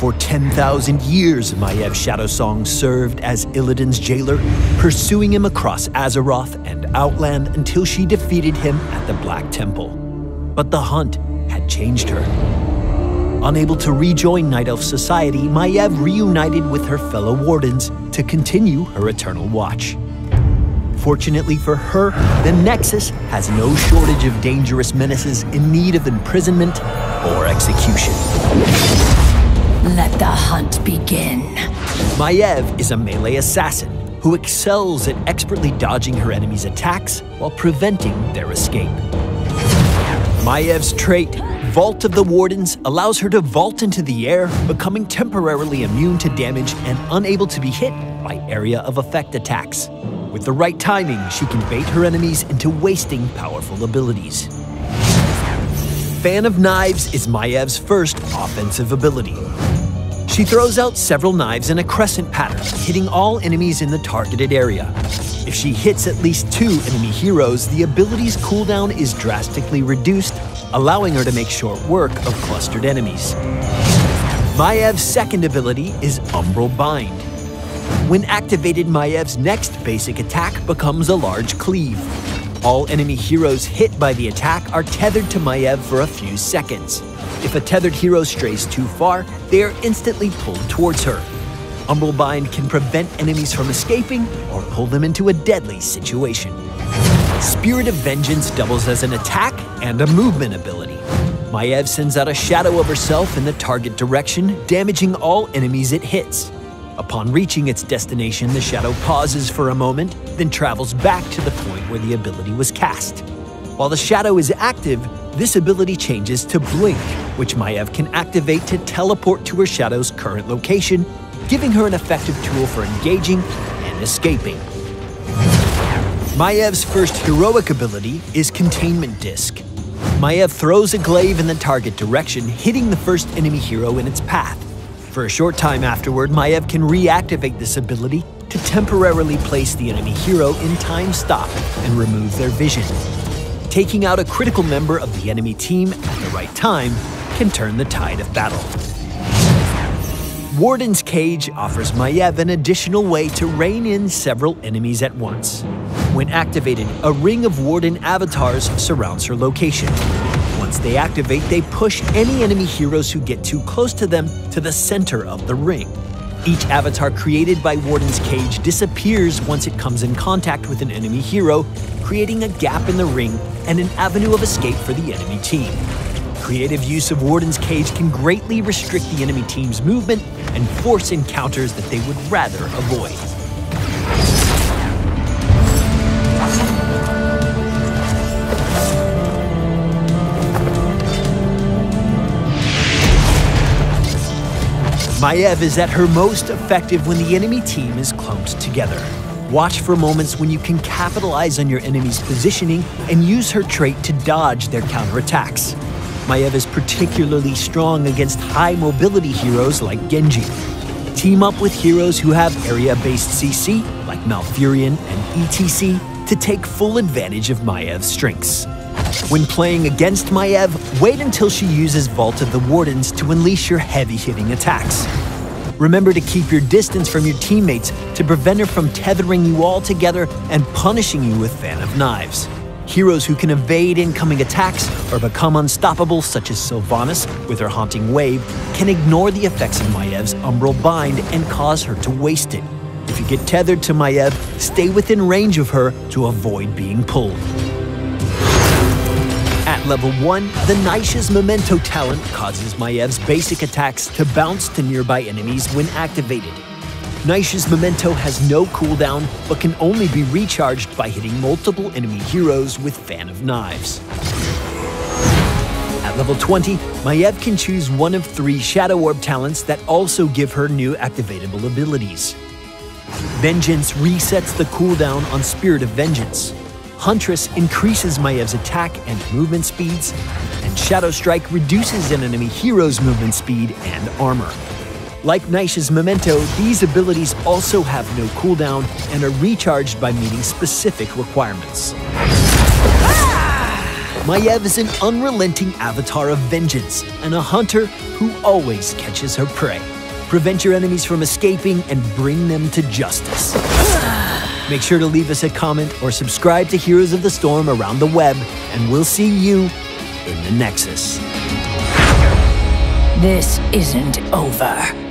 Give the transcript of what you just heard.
For 10,000 years, Maiyev's shadow song served as Illidan's jailer, pursuing him across Azeroth and Outland until she defeated him at the Black Temple. But the hunt had changed her. Unable to rejoin Night Elf society, Maiev reunited with her fellow wardens to continue her eternal watch. Fortunately for her, the Nexus has no shortage of dangerous menaces in need of imprisonment or execution. Let the hunt begin. Maiev is a melee assassin who excels at expertly dodging her enemies' attacks while preventing their escape. Maiev's trait, Vault of the Wardens, allows her to vault into the air, becoming temporarily immune to damage and unable to be hit by area of effect attacks. With the right timing, she can bait her enemies into wasting powerful abilities. Fan of Knives is Maev's first offensive ability. She throws out several knives in a crescent pattern, hitting all enemies in the targeted area. If she hits at least 2 enemy heroes, the ability's cooldown is drastically reduced, allowing her to make short work of clustered enemies. Maev's second ability is Umbral Bind. When activated, Maev's next basic attack becomes a large cleave. All enemy heroes hit by the attack are tethered to Maiev for a few seconds. If a tethered hero strays too far, they are instantly pulled towards her. Umbral Bind can prevent enemies from escaping or pull them into a deadly situation. Spirit of Vengeance doubles as an attack and a movement ability. Maiev sends out a shadow of herself in the target direction, damaging all enemies it hits. Upon reaching its destination, the shadow pauses for a moment, then travels back to the point where the ability was cast. While the shadow is active, this ability changes to Blink, which Maiev can activate to teleport to her shadow's current location, giving her an effective tool for engaging and escaping. Maev's first heroic ability is Containment Disc. Maiev throws a glaive in the target direction, hitting the first enemy hero in its path. For a short time afterward, Maiev can reactivate this ability to temporarily place the enemy hero in time stop and remove their vision. Taking out a critical member of the enemy team at the right time can turn the tide of battle. Warden's Cage offers Maiev an additional way to rein in several enemies at once. When activated, a ring of Warden avatars surrounds her location. Once they activate, they push any enemy heroes who get too close to them to the center of the ring. Each avatar created by Warden's Cage disappears once it comes in contact with an enemy hero, creating a gap in the ring and an avenue of escape for the enemy team. Creative use of Warden's Cage can greatly restrict the enemy team's movement and force encounters that they would rather avoid. Maiev is at her most effective when the enemy team is clumped together. Watch for moments when you can capitalize on your enemy's positioning and use her trait to dodge their counterattacks. Maiev is particularly strong against high mobility heroes like Genji. Team up with heroes who have area-based CC like Malfurion and ETC to take full advantage of Maiev's strengths. When playing against Maiev, wait until she uses Vault of the Wardens to unleash your heavy-hitting attacks. Remember to keep your distance from your teammates to prevent her from tethering you all together and punishing you with Fan of Knives. Heroes who can evade incoming attacks or become unstoppable, such as Sylvanas with her Haunting Wave, can ignore the effects of Maev's Umbral Bind and cause her to waste it. If you get tethered to Maiev, stay within range of her to avoid being pulled. At level 1, the Naisha's Memento talent causes Maev's basic attacks to bounce to nearby enemies when activated. Naisha's Memento has no cooldown, but can only be recharged by hitting multiple enemy heroes with Fan of Knives. At level 20, Maiev can choose one of 3 Shadow Orb talents that also give her new activatable abilities. Vengeance resets the cooldown on Spirit of Vengeance. Huntress increases Maev's attack and movement speeds, and Shadow Strike reduces an enemy hero's movement speed and armor. Like Naisha's Memento, these abilities also have no cooldown and are recharged by meeting specific requirements. Maiev is an unrelenting avatar of vengeance and a hunter who always catches her prey. prevent your enemies from escaping, and bring them to justice. Make sure to leave us a comment or subscribe to Heroes of the Storm around the web, and we'll see you in the Nexus. This isn't over.